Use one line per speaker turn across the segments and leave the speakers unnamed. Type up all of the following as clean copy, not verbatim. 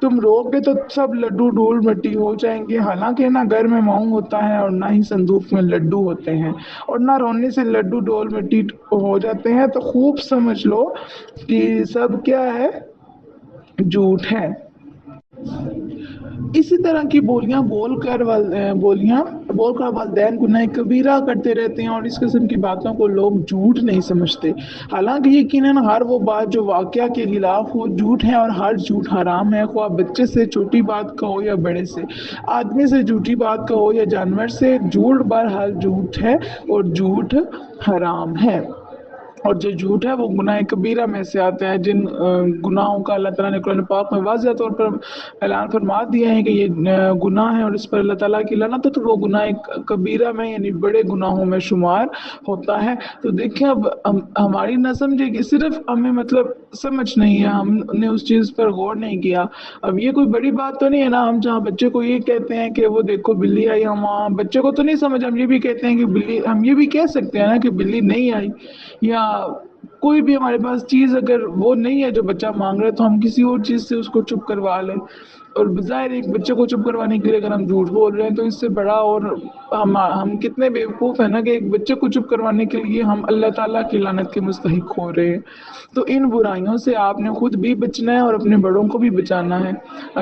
تم رو گے تو سب لڈو ڈھول مٹی ہو جائیں گے۔ حالانکہ نہ گھر میں مونگ ہوتا ہے اور نہ ہی صندوق میں لڈو ہوتے ہیں، اور نہ رونے سے لڈو ڈھول مٹی ہو جاتے ہیں۔ تو خوب سمجھ لو کہ سب کیا ہے، جھوٹ ہے۔ اسی طرح کی بولیاں بول کر والدین گناہ کبیرہ کرتے رہتے ہیں، اور اس قسم کی باتوں کو لوگ جھوٹ نہیں سمجھتے۔ حالانکہ یقیناً ہر وہ بات جو واقعہ کے خلاف ہو جھوٹ ہے، اور ہر جھوٹ حرام ہے، خواہ بچے سے چھوٹی بات کہو یا بڑے سے، آدمی سے جھوٹی بات کہو یا جانور سے، جھوٹ بہرحال جھوٹ ہے اور جھوٹ حرام ہے۔ اور جو جھوٹ ہے وہ گناہ کبیرہ میں سے آتا ہے، جن گناہوں کا اللہ تعالیٰ نے قرآن پاک میں واضح طور پر اعلان فرما دیا ہے کہ یہ گناہ ہے اور اس پر اللہ تعالیٰ کی لعنت ہے، تو وہ گناہ کبیرہ میں یعنی بڑے گناہوں میں شمار ہوتا ہے۔ تو دیکھیں اب ہماری نہ سمجھے کہ صرف ہمیں مطلب سمجھ نہیں ہے، ہم نے اس چیز پر غور نہیں کیا۔ اب یہ کوئی بڑی بات تو نہیں ہے نا، ہم جہاں بچے کو یہ کہتے ہیں کہ وہ دیکھو بلی آئی، ہم وہاں بچے کو تو نہیں سمجھ، ہم یہ بھی کہتے ہیں کہ بلی، ہم یہ بھی کہہ سکتے ہیں نا کہ بلی نہیں آئی، یا کوئی بھی ہمارے پاس چیز اگر وہ نہیں ہے جو بچہ مانگ رہا ہے تو ہم کسی اور چیز سے اس کو چپ کروا لیں۔ اور بظاہر ایک بچے کو چپ کروانے کے لیے اگر ہم جھوٹ بول رہے ہیں تو اس سے بڑا، اور ہم کتنے بیوقوف ہیں نا کہ ایک بچے کو چپ کروانے کے لیے ہم اللہ تعالیٰ کی لعنت کے مستحق ہو رہے ہیں۔ تو ان برائیوں سے آپ نے خود بھی بچنا ہے اور اپنے بڑوں کو بھی بچانا ہے۔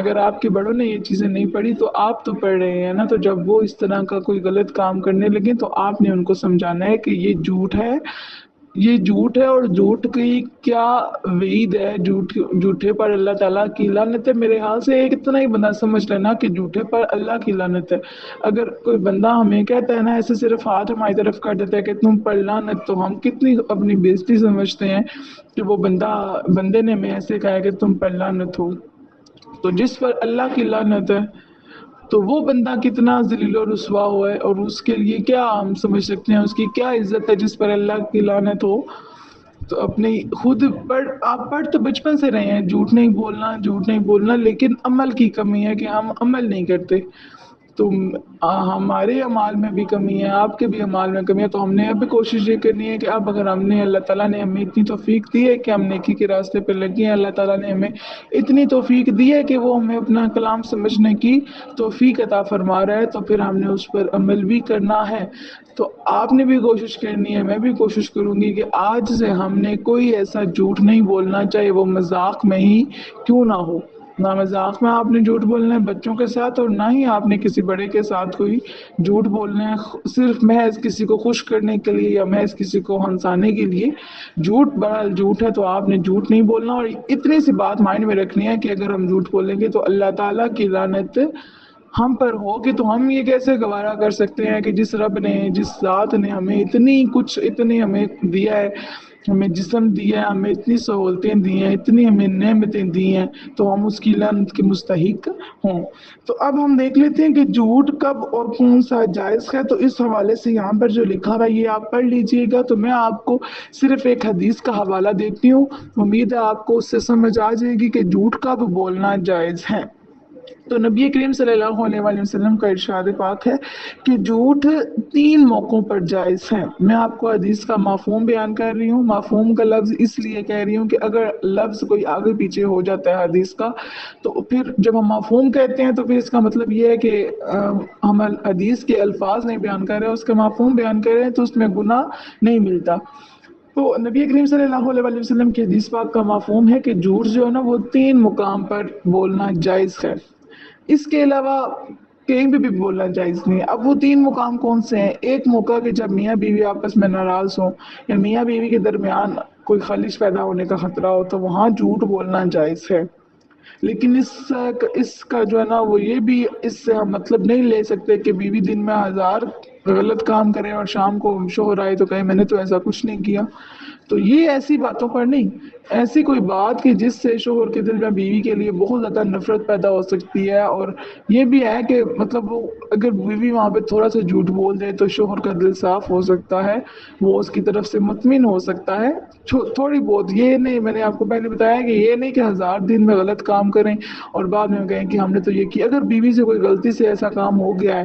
اگر آپ کے بڑوں نے یہ چیزیں نہیں پڑھی تو آپ تو پڑھ رہے ہیں نا، تو جب وہ اس طرح کا کوئی غلط کام کرنے لگے تو آپ نے ان کو سمجھانا ہے کہ یہ جھوٹ ہے، یہ جھوٹ ہے، اور جھوٹ کی کیا وعید ہے، جھوٹے پر اللہ تعالیٰ کی لعنت ہے۔ میرے حال سے ایک اتنا ہی بندہ سمجھ لینا کہ جھوٹے پر اللہ کی لعنت ہے۔ اگر کوئی بندہ ہمیں کہتا ہے نا، ایسے صرف ہاتھ ہماری طرف کر دیتا ہے کہ تم پر لعنت، تو ہم کتنی اپنی بےزتی سمجھتے ہیں کہ وہ بندے نے ہمیں ایسے کہا کہ تم پر لعنت ہو۔ تو جس پر اللہ کی لعنت ہے تو وہ بندہ کتنا ذلیل و رسوا ہوا ہے، اور اس کے لیے کیا ہم سمجھ سکتے ہیں، اس کی کیا عزت ہے جس پر اللہ کی لعنت ہو۔ تو اپنی خود آپ پڑھ تو بچپن سے رہے ہیں جھوٹ نہیں بولنا، جھوٹ نہیں بولنا، لیکن عمل کی کمی ہے کہ ہم عمل نہیں کرتے۔ تو ہمارے اعمال میں بھی کمی ہے، آپ کے بھی اعمال میں کمی ہے، تو ہم نے اب بھی کوشش یہ کرنی ہے کہ اب اگر ہم نے، اللہ تعالیٰ نے ہمیں اتنی توفیق دی ہے کہ ہم نیکی کے راستے پہ لگے ہیں، اللہ تعالیٰ نے ہمیں اتنی توفیق دی ہے کہ وہ ہمیں اپنا کلام سمجھنے کی توفیق عطا فرما رہا ہے، تو پھر ہم نے اس پر عمل بھی کرنا ہے۔ تو آپ نے بھی کوشش کرنی ہے، میں بھی کوشش کروں گی کہ آج سے ہم نے کوئی ایسا جھوٹ نہیں بولنا، چاہے وہ مذاق میں ہی کیوں نہ ہو۔ نہ مذاق میں آپ نے جھوٹ بولنا ہے بچوں کے ساتھ، اور نہ ہی آپ نے کسی بڑے کے ساتھ کوئی جھوٹ بولنا ہے صرف محض کسی کو خوش کرنے کے لیے یا محض کسی کو ہنسانے کے لیے۔ جھوٹ بہرحال جھوٹ ہے، تو آپ نے جھوٹ نہیں بولنا، اور اتنی سی بات مائنڈ میں رکھنی ہے کہ اگر ہم جھوٹ بولیں گے تو اللہ تعالیٰ کی لعنت ہم پر ہوگی۔ تو ہم یہ کیسے گوارا کر سکتے ہیں کہ جس رب نے، جس ذات نے ہمیں اتنی ہمیں دیا ہے، ہمیں جسم دیا ہے، ہمیں اتنی سہولتیں دی ہیں، اتنی ہمیں نعمتیں دی ہیں، تو ہم اس کی لعنت کے مستحق ہوں۔ تو اب ہم دیکھ لیتے ہیں کہ جھوٹ کب اور کون سا جائز ہے۔ تو اس حوالے سے یہاں پر جو لکھا ہے یہ آپ پڑھ لیجئے گا۔ تو میں آپ کو صرف ایک حدیث کا حوالہ دیتی ہوں، امید ہے آپ کو اس سے سمجھ آ جائے گی کہ جھوٹ کب بولنا جائز ہے۔ تو نبی کریم صلی اللہ علیہ وآلہ وسلم کا ارشاد پاک ہے کہ جھوٹ 3 موقعوں پر جائز ہے۔ میں آپ کو حدیث کا مفہوم بیان کر رہی ہوں، مفہوم کا لفظ اس لیے کہہ رہی ہوں کہ اگر لفظ کوئی آگے پیچھے ہو جاتا ہے حدیث کا، تو پھر جب ہم مفہوم کہتے ہیں تو پھر اس کا مطلب یہ ہے کہ ہم حدیث کے الفاظ نہیں بیان کر رہے، اس کا مفہوم بیان کر رہے ہیں، تو اس میں گناہ نہیں ملتا۔ تو نبی کریم صلی اللہ علیہ وآلہ وسلم کی حدیث پاک کا مفہوم ہے کہ جھوٹ جو ہے نا وہ 3 مقام پر بولنا جائز ہے، اس کے علاوہ کہیں بھی بولنا جائز نہیں ہے۔ اب وہ 3 مقام کون سے ہیں؟ ایک موقع کہ جب میاں بیوی آپس میں ناراض ہوں یا میاں بیوی کے درمیان کوئی خلش پیدا ہونے کا خطرہ ہو، تو وہاں جھوٹ بولنا جائز ہے۔ لیکن اس کا جو ہے نا وہ یہ بھی اس سے ہم مطلب نہیں لے سکتے کہ بیوی دن میں 1000 غلط کام کرے اور شام کو شوہر آئے تو کہے میں نے تو ایسا کچھ نہیں کیا۔ تو یہ ایسی باتوں پر نہیں، ایسی کوئی بات کہ جس سے شوہر کے دل میں بیوی کے لیے بہت زیادہ نفرت پیدا ہو سکتی ہے، اور یہ بھی ہے کہ مطلب وہ اگر بیوی وہاں پہ تھوڑا سا جھوٹ بول دے تو شوہر کا دل صاف ہو سکتا ہے، وہ اس کی طرف سے مطمئن ہو سکتا ہے تھوڑی بہت۔ یہ نہیں، میں نے آپ کو پہلے بتایا کہ یہ نہیں کہ 1000 دن میں غلط کام کریں اور بعد میں کہیں کہ ہم نے تو یہ کیا۔ اگر بیوی سے کوئی غلطی سے ایسا کام ہو گیا ہے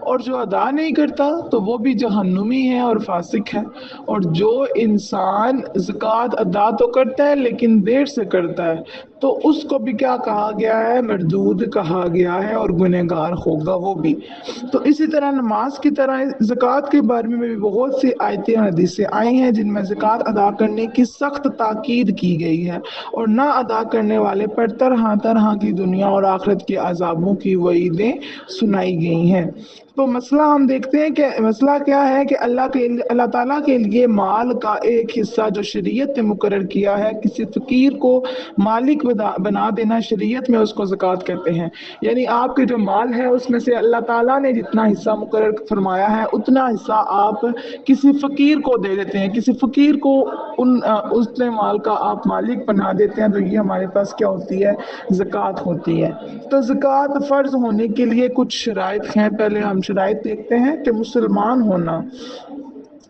اور جو ادا نہیں کرتا تو وہ بھی جہنمی ہے اور فاسق ہے۔ اور جو انسان زکوٰۃ ادا تو کرتا ہے لیکن دیر سے کرتا ہے تو اس کو بھی کیا کہا گیا ہے؟ مردود کہا گیا ہے اور گنہگار ہوگا وہ بھی۔ تو اسی طرح نماز کی طرح زکوٰۃ کے بارے میں بھی بہت سی آیتیں اور حدیثیں آئی ہیں جن میں زکوٰۃ ادا کرنے کی سخت تاکید کی گئی ہے، اور نہ ادا کرنے والے پر طرح طرح کی دنیا اور آخرت کے عذابوں کی وعیدیں سنائی گئی ہیں۔ تو مسئلہ ہم دیکھتے ہیں کہ مسئلہ کیا ہے کہ اللہ تعالیٰ کے لیے مال کا ایک حصہ جو شریعت نے مقرر کیا ہے، کسی فقیر کو مالک بنا دینا، شریعت میں اس کو زکوٰۃ کہتے ہیں۔ یعنی آپ کے جو مال ہے اس میں سے اللہ تعالیٰ نے جتنا حصہ مقرر فرمایا ہے اتنا حصہ آپ کسی فقیر کو دے دیتے ہیں، کسی فقیر کو اتنے مال کا آپ مالک بنا دیتے ہیں، تو یہ ہمارے پاس کیا ہوتی ہے؟ زکوٰۃ ہوتی ہے۔ تو زکوٰۃ فرض ہونے کے لیے کچھ شرائط ہیں، پہلے ہم شرائط دیکھتے ہیں کہ مسلمان ہونا،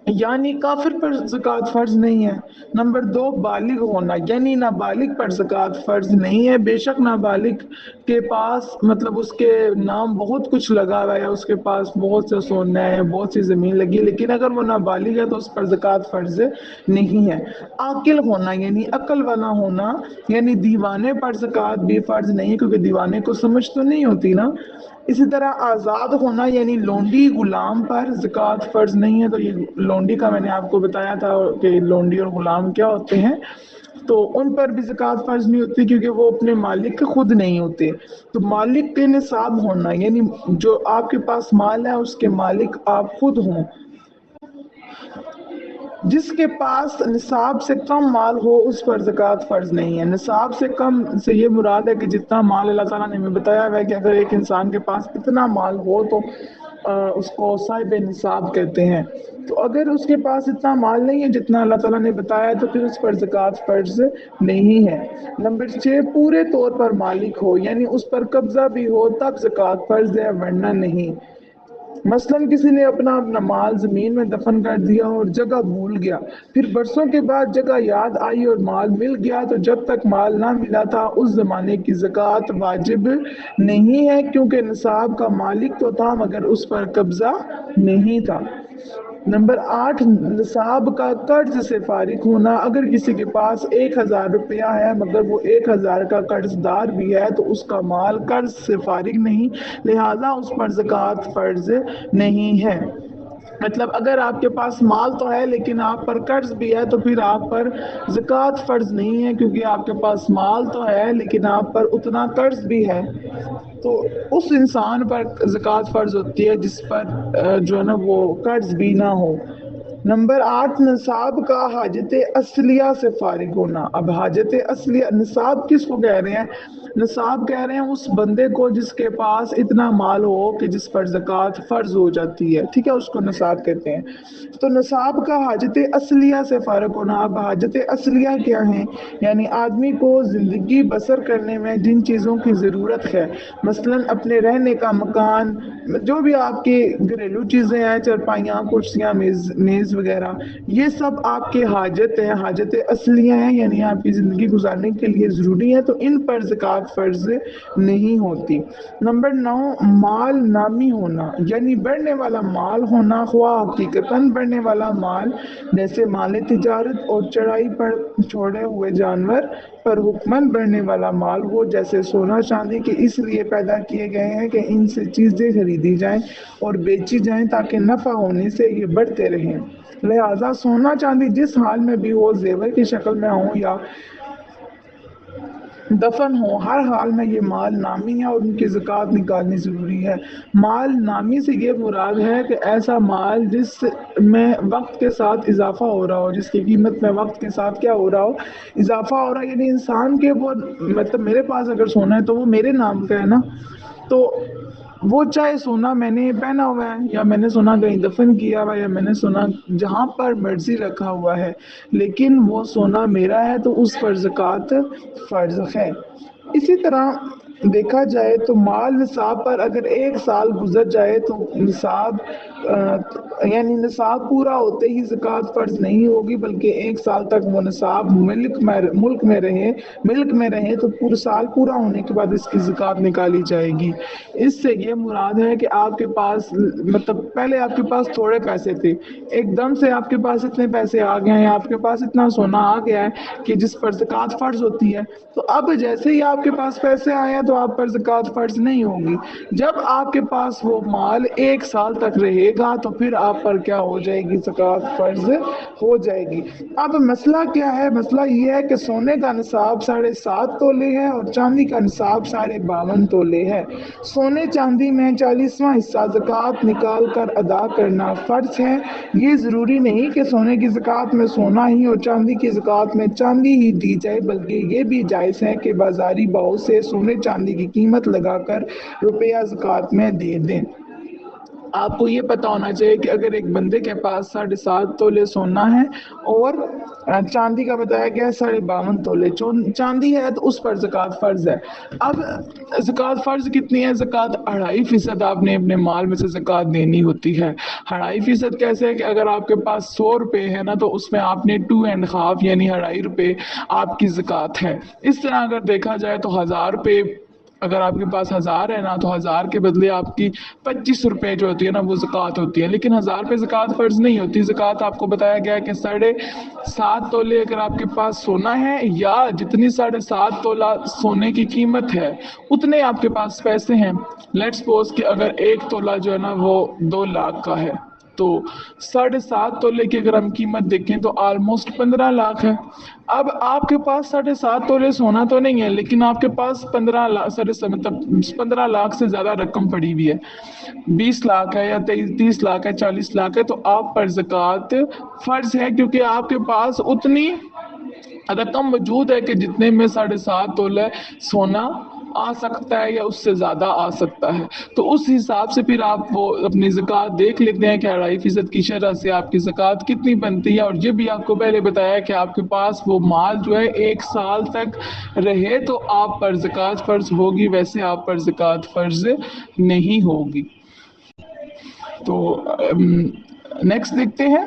یعنی کافر پر زکوٰۃ فرض نہیں ہے۔ نمبر 2، بالغ ہونا، یعنی نابالغ پر زکوٰۃ فرض نہیں ہے، بے شک نابالغ کے پاس مطلب اس کے نام بہت کچھ لگا ہوا ہے، اس کے پاس بہت سے سونا ہے، بہت سی زمین لگی، لیکن اگر وہ نابالغ ہے تو اس پر زکوٰۃ فرض نہیں ہے۔ عاقل ہونا، یعنی عقل والا ہونا، یعنی دیوانے پر زکوٰۃ بھی فرض نہیں، کیونکہ دیوانے کو سمجھ تو نہیں ہوتی نا۔ اسی طرح آزاد ہونا، یعنی لونڈی غلام پر زکوٰۃ فرض نہیں ہے۔ تو یہ لونڈی کا میں نے آپ کو بتایا تھا کہ لونڈی اور غلام کیا ہوتے ہیں، تو ان پر بھی زکوٰۃ فرض نہیں ہوتی کیونکہ وہ اپنے مالک کے خود نہیں ہوتے۔ تو مالک کے نصاب ہونا، یعنی جو آپ کے پاس مال ہے اس کے مالک آپ خود ہوں۔ جس کے پاس نصاب سے کم مال ہو اس پر زکوٰۃ فرض نہیں ہے۔ نصاب سے کم سے یہ مراد ہے کہ جتنا مال اللہ تعالیٰ نے ہمیں بتایا ہوا ہے کہ اگر ایک انسان کے پاس اتنا مال ہو تو اس کو صاحب نصاب کہتے ہیں۔ تو اگر اس کے پاس اتنا مال نہیں ہے جتنا اللہ تعالیٰ نے بتایا تو پھر اس پر زکوٰۃ فرض نہیں ہے۔ نمبر 6، پورے طور پر مالک ہو، یعنی اس پر قبضہ بھی ہو تب زکوٰۃ فرض ہے، ورنہ نہیں۔ مثلاً کسی نے اپنا مال زمین میں دفن کر دیا اور جگہ بھول گیا، پھر برسوں کے بعد جگہ یاد آئی اور مال مل گیا، تو جب تک مال نہ ملا تھا اس زمانے کی زکوٰۃ واجب نہیں ہے، کیونکہ نصاب کا مالک تو تھا مگر اس پر قبضہ نہیں تھا۔ نمبر 8، نصاب کا قرض سے فارغ ہونا، اگر کسی کے پاس 1000 روپیہ ہے مگر وہ 1000 کا قرض دار بھی ہے تو اس کا مال قرض سے فارغ نہیں، لہذا اس پر زکوٰۃ فرض نہیں ہے۔ مطلب اگر آپ کے پاس مال تو ہے لیکن آپ پر قرض بھی ہے تو پھر آپ پر زکوٰۃ فرض نہیں ہے، کیونکہ آپ کے پاس مال تو ہے لیکن آپ پر اتنا قرض بھی ہے، تو اس انسان پر زکوٰۃ فرض ہوتی ہے جس پر جو ہے نا وہ قرض بھی نہ ہو۔ نمبر 8، نصاب کا حاجت اصلیہ سے فارغ ہونا۔ اب حاجت اصلیہ، نصاب کس کو کہہ رہے ہیں؟ نصاب کہہ رہے ہیں اس بندے کو جس کے پاس اتنا مال ہو کہ جس پر زکوٰۃ فرض ہو جاتی ہے، ٹھیک ہے، اس کو نصاب کہتے ہیں۔ تو نصاب کا حاجت اصلیہ سے فارغ ہونا۔ اب حاجت اصلیہ کیا ہیں؟ یعنی آدمی کو زندگی بسر کرنے میں جن چیزوں کی ضرورت ہے، مثلاً اپنے رہنے کا مکان، جو بھی آپ کی گھریلو چیزیں ہیں، چرپائیاں، کرسیاں، میز وغیرہ، یہ سب آپ کے حاجت ہیں، حاجت اصلیہ ہیں، یعنی آپ کی زندگی گزارنے کے لیے ضروری ہے، تو ان پر زکوٰۃ فرض نہیں ہوتی۔ نمبر 9، مال نامی ہونا، یعنی بڑھنے والا مال ہونا، خواہ حقیقتاً بڑھنے والا مال جیسے مال تجارت اور چڑھائی پر چھوڑے ہوئے جانور پر حکماً بڑھنے والا مال ہو، جیسے سونا چاندی کے اس لیے پیدا کیے گئے ہیں کہ ان سے چیزیں خریدی جائیں اور بیچی جائیں تاکہ نفع ہونے سے یہ بڑھتے رہیں، لہذا سونا چاندی جس حال میں بھی ہو، زیور کی شکل میں ہو یا دفن ہو، ہر حال میں یہ مال نامی ہے اور ان کی زکوٰۃ نکالنی ضروری ہے۔ مال نامی سے یہ مراد ہے کہ ایسا مال جس میں وقت کے ساتھ اضافہ ہو رہا ہو، جس کی قیمت میں وقت کے ساتھ کیا ہو رہا ہو؟ اضافہ ہو رہا ہے، یعنی انسان کے وہ مطلب میرے پاس اگر سونا ہے تو وہ میرے نام کا ہے نا، تو وہ چاہے سونا میں نے پہنا ہوا ہے یا میں نے سونا کہیں دفن کیا ہوا ہے یا میں نے سونا جہاں پر مرضی رکھا ہوا ہے، لیکن وہ سونا میرا ہے تو اس پر زکوٰۃ فرض ہے۔ اسی طرح دیکھا جائے تو مال نصاب پر اگر 1 سال گزر جائے تو نصاب یعنی نصاب پورا ہوتے ہی زکوٰۃ فرض نہیں ہوگی، بلکہ 1 سال تک وہ نصاب ملک میں رہے تو پورا سال پورا ہونے کے بعد اس کی زکوٰۃ نکالی جائے گی۔ اس سے یہ مراد ہے کہ آپ کے پاس مطلب پہلے آپ کے پاس تھوڑے پیسے تھے، ایک دم سے آپ کے پاس اتنے پیسے آ گئے ہیں، آپ کے پاس اتنا سونا آ گیا ہے کہ جس پر زکوٰۃ فرض ہوتی ہے، تو اب جیسے ہی آپ کے پاس پیسے آئے ہیں تو آپ پر زکوٰۃ فرض نہیں ہوگی۔ جب آپ کے پاس وہ مال 1 سال تک رہے گا تو پھر آپ پر کیا ہو جائے گی؟ زکوٰۃ فرض ہو جائے گی۔ اب مسئلہ کیا ہے؟ مسئلہ یہ ہے کہ سونے کا نصاب 7.5 تولے ہے اور چاندی کا نصاب 52.5 تولے ہے۔ سونے چاندی میں 40واں حصہ زکوٰۃ نکال کر ادا کرنا فرض ہے۔ یہ ضروری نہیں کہ سونے کی زکوٰۃ میں سونا ہی اور چاندی کی زکوٰۃ میں چاندی ہی دی جائے، بلکہ یہ بھی جائز ہے کہ بازاری بھاؤ سے سونے چاندی کی قیمت لگا کر روپیہ زکوٰۃ میں دے دیں۔ آپ کو یہ پتا ہونا چاہیے کہ اگر ایک بندے کے پاس 7.5 تولے سونا ہے اور چاندی کا بتایا گیا ہے 52.5 تولے چاندی ہے تو اس پر زکوٰۃ فرض ہے۔ اب زکوٰۃ فرض کتنی ہے؟ زکوٰۃ 2.5% آپ نے اپنے مال میں سے زکوٰۃ دینی ہوتی ہے۔ 2.5% کیسے ہے کہ اگر آپ کے پاس 100 روپے ہے نا تو اس میں آپ نے 2.5 یعنی 2.5 روپے آپ کی زکوٰۃ ہے۔ اس طرح اگر دیکھا جائے تو 1000 روپے اگر آپ کے پاس 1000 ہے نا تو 1000 کے بدلے آپ کی 25 روپے جو ہوتی ہے نا وہ زکوٰۃ ہوتی ہے، لیکن 1000 پہ زکوٰۃ فرض نہیں ہوتی۔ زکوٰۃ آپ کو بتایا گیا ہے کہ 7.5 تولے اگر آپ کے پاس سونا ہے یا جتنی 7.5 تولہ سونے کی قیمت ہے اتنے آپ کے پاس پیسے ہیں، لیٹ سپوز کہ اگر 1 تولہ جو ہے نا وہ 2 لاکھ کا ہے تو 7.5 تولے کی اگر ہم قیمت دیکھیں تو آلموسٹ 15 لاکھ ہے۔ اب آپ کے پاس 7.5 تولے سونا تو نہیں ہے لیکن آپ کے پاس 15 لاکھ سے زیادہ رقم پڑی ہوئی ہے، 20 لاکھ ہے یا 30 لاکھ ہے، 40 لاکھ ہے، تو آپ پر زکوٰۃ فرض ہے کیونکہ آپ کے پاس اتنی رقم موجود ہے کہ جتنے میں 7.5 تولے سونا آ سکتا ہے یا اس سے زیادہ آ سکتا ہے، تو اس حساب سے پھر آپ وہ اپنی زکوٰۃ دیکھ لیتے ہیں کہ 2.5% کی شرح سے آپ کی زکوٰۃ کتنی بنتی ہے۔ اور یہ بھی آپ کو پہلے بتایا کہ آپ کے پاس وہ مال جو ہے 1 سال تک رہے تو آپ پر زکوٰۃ فرض ہوگی، ویسے آپ پر زکوٰۃ فرض نہیں ہوگی۔ تو نیکسٹ دیکھتے ہیں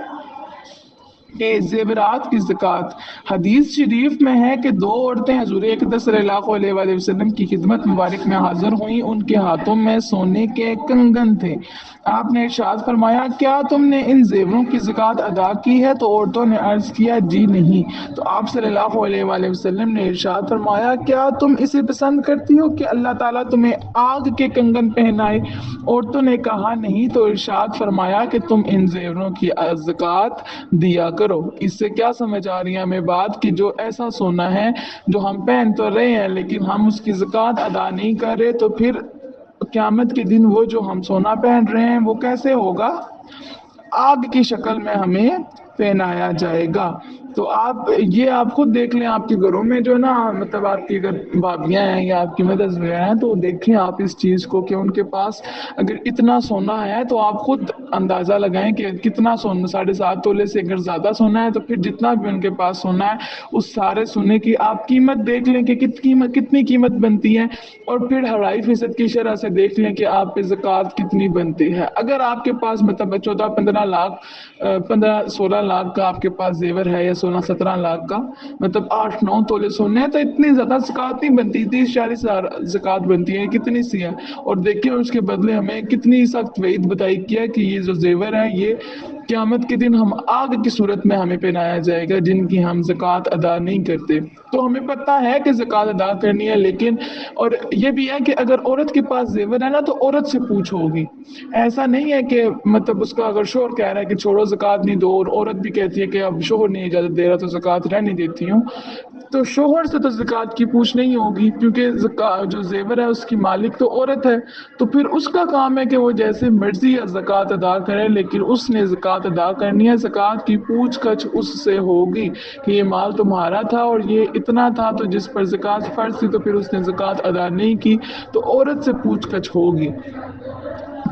کہ زیورات کی زکوٰۃ۔ حدیث شریف میں ہے کہ 2 عورتیں حضور اقدس صلی اللہ علیہ وآلہ وسلم کی خدمت مبارک میں حاضر ہوئیں، ان کے ہاتھوں میں سونے کے کنگن تھے۔ آپ نے ارشاد فرمایا کیا تم نے ان زیوروں کی زکوٰۃ ادا کی ہے؟ تو عورتوں نے عرض کیا جی نہیں۔ تو آپ صلی اللہ علیہ وآلہ وسلم نے ارشاد فرمایا کیا تم اسے پسند کرتی ہو کہ اللہ تعالیٰ تمہیں آگ کے کنگن پہنائے؟ عورتوں نے کہا نہیں۔ تو ارشاد فرمایا کہ تم ان زیوروں کی زکوٰۃ دیا کرو۔ اس سے کیا سمجھ آ رہی ہے ہمیں بات کہ جو ایسا سونا ہے جو ہم پہن تو رہے ہیں لیکن ہم اس کی زکوٰۃ ادا نہیں کر رہے تو پھر قیامت کے دن وہ جو ہم سونا پہن رہے ہیں وہ کیسے ہوگا؟ آگ کی شکل میں ہمیں پہنایا جائے گا۔ تو آپ یہ آپ خود دیکھ لیں آپ کے گھروں میں جو نا مطلب آپ کی اگر بھابیاں ہیں یا آپ کی مدرس وغیرہ ہیں تو دیکھیں آپ اس چیز کو کہ ان کے پاس اگر اتنا سونا ہے تو آپ خود اندازہ لگائیں کہ کتنا سونا 7.5 تولے سے اگر زیادہ سونا ہے تو پھر جتنا بھی ان کے پاس سونا ہے اس سارے سونے کی آپ قیمت دیکھ لیں کہ کتنی قیمت بنتی ہے اور پھر 2.5% کی شرح سے دیکھ لیں کہ آپ پہ زکوٰۃ کتنی بنتی ہے۔ اگر آپ کے پاس مطلب 16 لاکھ کا آپ کے پاس زیور ہے یا 17 لاکھ کا مطلب 8-9 تولے سونے ہیں تو اتنی زیادہ زکوٰۃ نہیں بنتی، 30-40 ہزار زکوٰۃ بنتی ہے، کتنی سی ہے۔ اور دیکھیں اس کے بدلے ہمیں کتنی سخت وعید بتائی کیا کہ یہ جو زیور ہے یہ قیامت کے دن ہم آگ کی صورت میں ہمیں پہنایا جائے گا جن کی ہم زکوٰۃ ادا نہیں کرتے۔ تو ہمیں پتہ ہے کہ زکوٰۃ ادا کرنی ہے لیکن اور یہ بھی ہے کہ اگر عورت کے پاس زیور ہے نا تو عورت سے پوچھ ہوگی، ایسا نہیں ہے کہ مطلب اس کا اگر شوہر کہہ رہا ہے کہ چھوڑو زکوٰۃ نہیں دو اور عورت بھی کہتی ہے کہ اب شوہر نہیں اجازت دے رہا تو زکوٰۃ رہنے دیتی ہوں، تو شوہر سے تو زکوٰۃ کی پوچھ نہیں ہوگی کیونکہ جو زیور ہے اس کی مالک تو عورت ہے، تو پھر اس کا کام ہے کہ وہ جیسے مرضی زکوٰۃ ادا کرے لیکن اس نے زکوٰۃ ادا کرنی ہے۔ زکوٰۃ کی پوچھ گچھ اس سے ہوگی کہ یہ مال تمہارا تھا اور یہ اتنا تھا تو جس پر زکوٰۃ فرض تھی تو پھر اس نے زکوٰۃ ادا نہیں کی تو عورت سے پوچھ گچھ ہوگی۔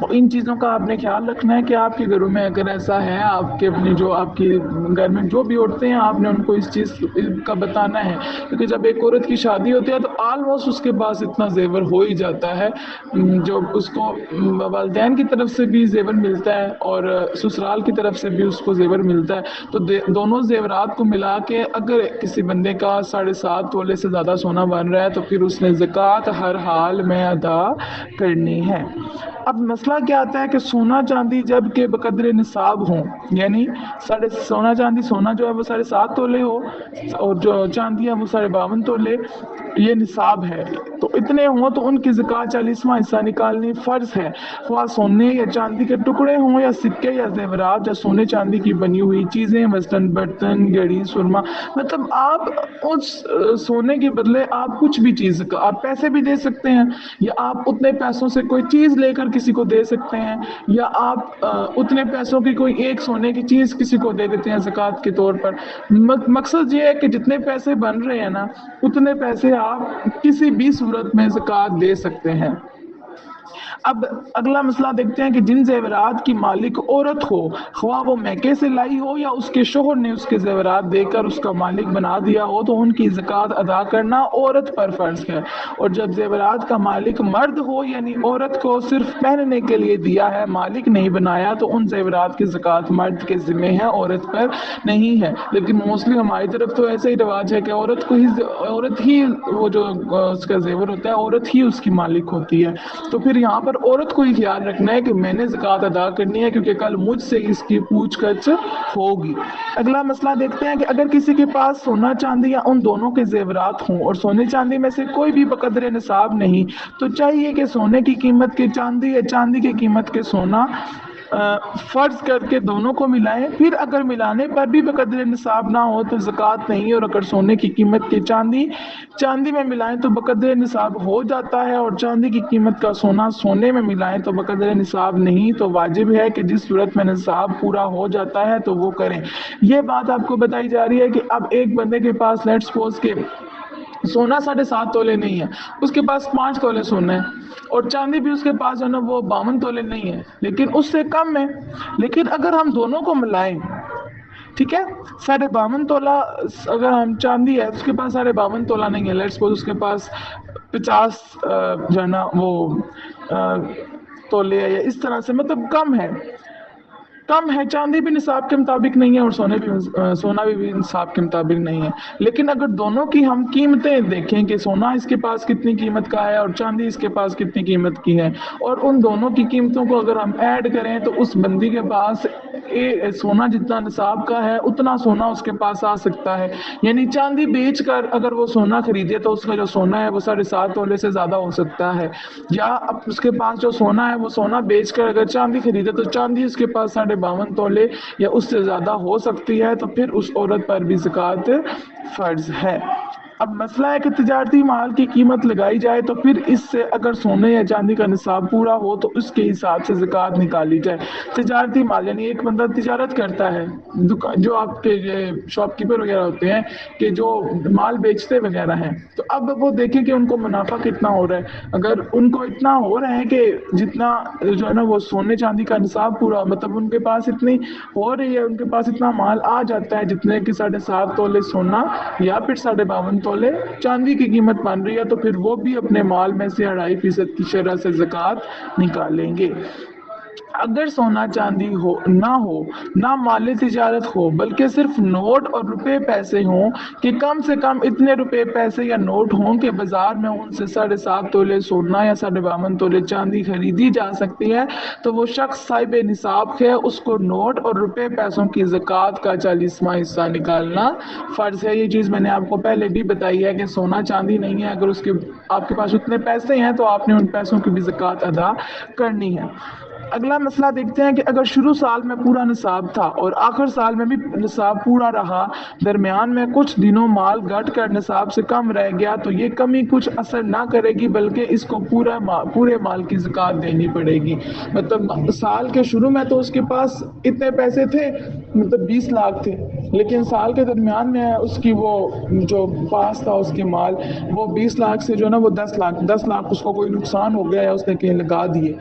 ان چیزوں کا آپ نے خیال رکھنا ہے کہ آپ کے گھروں میں اگر ایسا ہے، آپ کے اپنی جو آپ کے گھر میں جو بھی عورتیں ہیں، آپ نے ان کو اس چیز کا بتانا ہے، کیونکہ جب ایک عورت کی شادی ہوتی ہے تو آلموسٹ اس کے پاس اتنا زیور ہو ہی جاتا ہے، جو اس کو والدین کی طرف سے بھی زیور ملتا ہے اور سسرال کی طرف سے بھی اس کو زیور ملتا ہے، تو دونوں زیورات کو ملا کے اگر کسی بندے کا 7.5 تولے سے زیادہ سونا بن رہا ہے تو پھر اس نے زکوٰۃ ہر حال میں ادا کرنی ہے۔ اب مسئلہ کیا آتا ہے کہ سونا چاندی جب کہ بقدر نصاب ہوں، یعنی سونا چاندی، سونا جو ہے وہ 7.5 تولے ہو اور جو چاندی ہے وہ 52 تولے، یہ نصاب ہے، تو اتنے ہوں تو ان کی زکوٰۃ 40واں حصہ نکالنی فرض ہے، خواہ سونے یا چاندی کے ٹکڑے ہوں یا سکے یا زیورات یا سونے چاندی کی بنی ہوئی چیزیں، مثلاً برتن، گھڑی، سرما، مطلب آپ اس سونے کے بدلے آپ کچھ بھی چیز، آپ پیسے بھی دے سکتے ہیں، یا آپ اتنے پیسوں سے کوئی چیز لے کر کسی کو دے سکتے ہیں، یا آپ اتنے پیسوں کی کوئی ایک سونے کی چیز کسی کو دے دیتے ہیں زکوٰۃ کے طور پر۔ مقصد یہ ہے کہ جتنے پیسے بن رہے ہیں نا، اتنے پیسے آپ کسی بھی صورت میں زکوٰۃ دے سکتے ہیں۔ اب اگلا مسئلہ دیکھتے ہیں کہ جن زیورات کی مالک عورت ہو، خواہ وہ میکے سے لائی ہو یا اس کے شوہر نے اس کے زیورات دے کر اس کا مالک بنا دیا ہو، تو ان کی زکوٰۃ ادا کرنا عورت پر فرض ہے، اور جب زیورات کا مالک مرد ہو، یعنی عورت کو صرف پہننے کے لیے دیا ہے، مالک نہیں بنایا، تو ان زیورات کی زکوٰۃ مرد کے ذمہ ہے، عورت پر نہیں ہے۔ لیکن موسٹلی ہماری طرف تو ایسا ہی رواج ہے کہ عورت ہی وہ جو اس کا زیور ہوتا ہے، عورت ہی اس کی مالک ہوتی ہے، تو پھر یہاں پر عورت کو ہی خیال رکھنا ہے کہ میں نے زکوٰۃ ادا کرنی ہے، کیونکہ کل مجھ سے اس کی پوچھ گچھ ہوگی۔ اگلا مسئلہ دیکھتے ہیں کہ اگر کسی کے پاس سونا چاندی یا ان دونوں کے زیورات ہوں اور سونے چاندی میں سے کوئی بھی بقدر نصاب نہیں، تو چاہیے کہ سونے کی قیمت کے چاندی یا چاندی کی قیمت کے سونا فرض کر کے دونوں کو ملائیں، پھر اگر ملانے پر بھی بقدر نصاب نہ ہو تو زکوٰۃ نہیں، اور اگر سونے کی قیمت کے چاندی میں ملائیں تو بقدر نصاب ہو جاتا ہے، اور چاندی کی قیمت کا سونا سونے میں ملائیں تو بقدر نصاب نہیں، تو واجب ہے کہ جس صورت میں نصاب پورا ہو جاتا ہے تو وہ کریں۔ یہ بات آپ کو بتائی جا رہی ہے کہ اب ایک بندے کے پاس لیٹس سپوز کے سونا 7.5 تولے نہیں ہے، اس کے پاس 5 تولے سونا ہے، اور چاندی بھی اس کے پاس جو ہے نا وہ 52 تولے نہیں ہے، لیکن اس سے کم ہے، لیکن اگر ہم دونوں کو ملائیں، ٹھیک ہے، 52.5 تولہ اگر ہم چاندی ہے، اس کے پاس 52.5 تولہ نہیں ہے، لیٹس سپوز اس کے پاس 50 جو ہے نا وہ تولے ہے، یا اس طرح سے، مطلب کم ہے، چاندی بھی نصاب کے مطابق نہیں ہے اور سونا بھی نصاب کے مطابق نہیں ہے، لیکن اگر دونوں کی ہم قیمتیں دیکھیں کہ سونا اس کے پاس کتنی قیمت کا ہے اور چاندی اس کے پاس کتنی قیمت کی ہے، اور ان دونوں کی قیمتوں کو اگر ہم ایڈ کریں تو اس بندی کے پاس سونا جتنا نصاب کا ہے اتنا سونا اس کے پاس آ سکتا ہے، یعنی چاندی بیچ کر اگر وہ سونا خریدے تو اس کا جو سونا ہے وہ 7.5 تولے سے زیادہ ہو سکتا ہے، یا اب اس کے پاس جو سونا ہے وہ سونا بیچ کر اگر چاندی خریدے تو چاندی اس کے پاس 52.5 تولے یا اس سے زیادہ ہو سکتی ہے، تو پھر اس عورت پر بھی زکوٰۃ فرض ہے۔ اب مسئلہ ہے کہ تجارتی مال کی قیمت لگائی جائے تو پھر اس سے اگر سونے یا چاندی کا نصاب پورا ہو تو اس کے حساب سے زکوٰۃ نکالی جائے۔ تجارتی مال یعنی ایک بندہ تجارت کرتا ہے، جو آپ کے شاپ کیپر وغیرہ ہوتے ہیں کہ جو مال بیچتے وغیرہ ہیں، تو اب وہ دیکھیں کہ ان کو منافع کتنا ہو رہا ہے، اگر ان کو اتنا ہو رہا ہے کہ جتنا جو ہے نا وہ سونے چاندی کا نصاب پورا، مطلب ان کے پاس اتنی ہو رہی ہے، ان کے پاس اتنا مال آ جاتا ہے جتنے کہ 7.5 تولے سونا یا پھر 52.5 تولے چاندی کی قیمت بن رہی ہے، تو پھر وہ بھی اپنے مال میں سے 2.5% کی شرح سے زکوٰۃ نکالیں گے۔ اگر سونا چاندی نہ مال تجارت ہو بلکہ صرف نوٹ اور روپے پیسے ہوں کہ کم سے کم اتنے روپے پیسے یا نوٹ ہوں کہ بازار میں ان سے 7.5 تولے سونا یا 52 تولے چاندی خریدی جا سکتی ہے، تو وہ شخص صاحب نصاب ہے، اس کو نوٹ اور روپے پیسوں کی زکوٰۃ کا 40واں حصہ نکالنا فرض ہے۔ یہ چیز میں نے آپ کو پہلے بھی بتائی ہے کہ سونا چاندی نہیں ہے، اگر آپ کے پاس اتنے پیسے ہیں تو آپ نے ان پیسوں کی بھی زکوٰۃ ادا کرنی ہے۔ اگلا مسئلہ دیکھتے ہیں کہ اگر شروع سال میں پورا نصاب تھا اور آخر سال میں بھی نصاب پورا رہا، درمیان میں کچھ دنوں مال گھٹ کر نصاب سے کم رہ گیا، تو یہ کمی کچھ اثر نہ کرے گی بلکہ اس کو پورے مال کی زکوٰۃ دینی پڑے گی۔ مطلب سال کے شروع میں تو اس کے پاس اتنے پیسے تھے، مطلب 20 لاکھ تھے، لیکن سال کے درمیان میں اس کی وہ جو پاس تھا اس کے مال، وہ 20 لاکھ سے جو ہے نا وہ 10 لاکھ اس کو کوئی نقصان ہو گیا یا اس نے کہیں لگا دیے،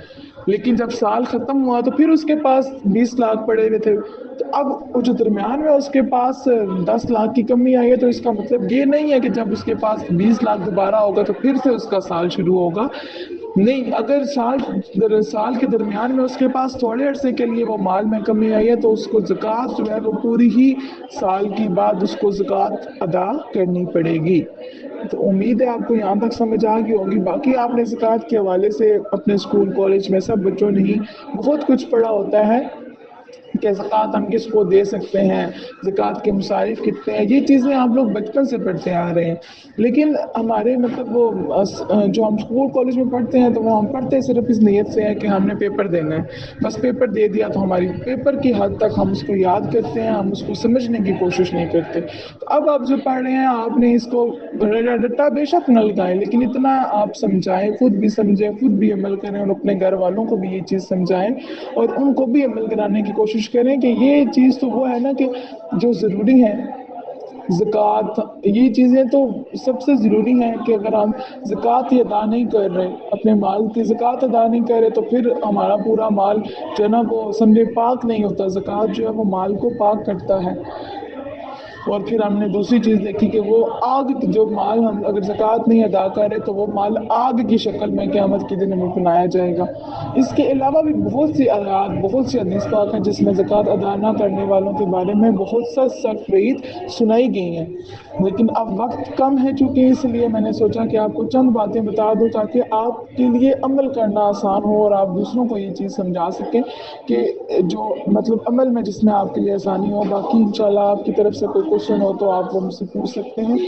لیکن جب سال ختم ہوا تو پھر اس کے پاس 20 لاکھ پڑے ہوئے تھے. تو اب وہ جو درمیان میں اس کے پاس 10 لاکھ کی کمی آئی ہے، تو اس کا مطلب یہ نہیں ہے کہ جب اس کے پاس 20 لاکھ دوبارہ ہوگا تو پھر سے اس کا سال شروع ہوگا. نہیں، اگر سال کے درمیان میں اس کے پاس تھوڑے عرصے کے لیے وہ مال میں کمی آئی ہے تو اس کو زکوٰۃ جو ہے وہ پوری ہی سال کی بعد اس کو زکوٰۃ ادا کرنی پڑے گی. تو امید ہے آپ کو یہاں تک سمجھ آ گئی ہوگی. باقی آپ نے زکوٰۃ کے حوالے سے اپنے اسکول کالج میں سب بچوں نے ہی بہت کچھ پڑھا ہوتا ہے کہ زکوٰۃ ہم کس کو دے سکتے ہیں، زکوٰۃ کے مصارف کتنے ہیں. یہ چیزیں آپ لوگ بچپن سے پڑھتے آ رہے ہیں، لیکن ہمارے مطلب وہ جو ہم اسکول کالج میں پڑھتے ہیں تو وہ ہم پڑھتے صرف اس نیت سے ہے کہ ہم نے پیپر دینا ہے. بس پیپر دے دیا تو ہماری پیپر کی حد تک ہم اس کو یاد کرتے ہیں، ہم اس کو سمجھنے کی کوشش نہیں کرتے. تو اب آپ جو پڑھ رہے ہیں آپ نے اس کو رٹا بے شک نہ لگائیں، لیکن اتنا آپ سمجھائیں، خود بھی سمجھیں، خود بھی عمل کریں، اور اپنے گھر والوں کو بھی یہ چیز سمجھائیں اور ان کو بھی عمل کرانے کی کوشش کریں کہ یہ چیز تو وہ ہے نا کہ جو ضروری ہے زکوٰۃ. یہ چیزیں تو سب سے ضروری ہیں کہ اگر ہم زکوٰۃ ہی ادا نہیں کر رہے، اپنے مال کی زکوٰۃ ادا نہیں کر رہے، تو پھر ہمارا پورا مال جو ہے نا وہ سمجھے پاک نہیں ہوتا. زکوٰۃ جو ہے وہ مال کو پاک کرتا ہے. اور پھر ہم نے دوسری چیز دیکھی کہ وہ آگ، جو مال ہم اگر زکوٰۃ نہیں ادا کرے تو وہ مال آگ کی شکل میں قیامت کے دن ہمیں بنایا جائے گا. اس کے علاوہ بھی بہت سی آیات، بہت سی حدیث پاک ہیں جس میں زکوٰۃ ادا نہ کرنے والوں کے بارے میں بہت سخت وعید سنائی گئی ہیں. لیکن اب وقت کم ہے چونکہ، اس لیے میں نے سوچا کہ آپ کو چند باتیں بتا دوں تاکہ آپ کے لیے عمل کرنا آسان ہو اور آپ دوسروں کو یہ چیز سمجھا سکیں کہ جو مطلب عمل میں جس میں آپ کے لیے آسانی ہو. باقی انشاءاللہ آپ کی طرف سے کوئی کوشچن ہو تو آپ وہ مجھ سے پوچھ سکتے ہیں.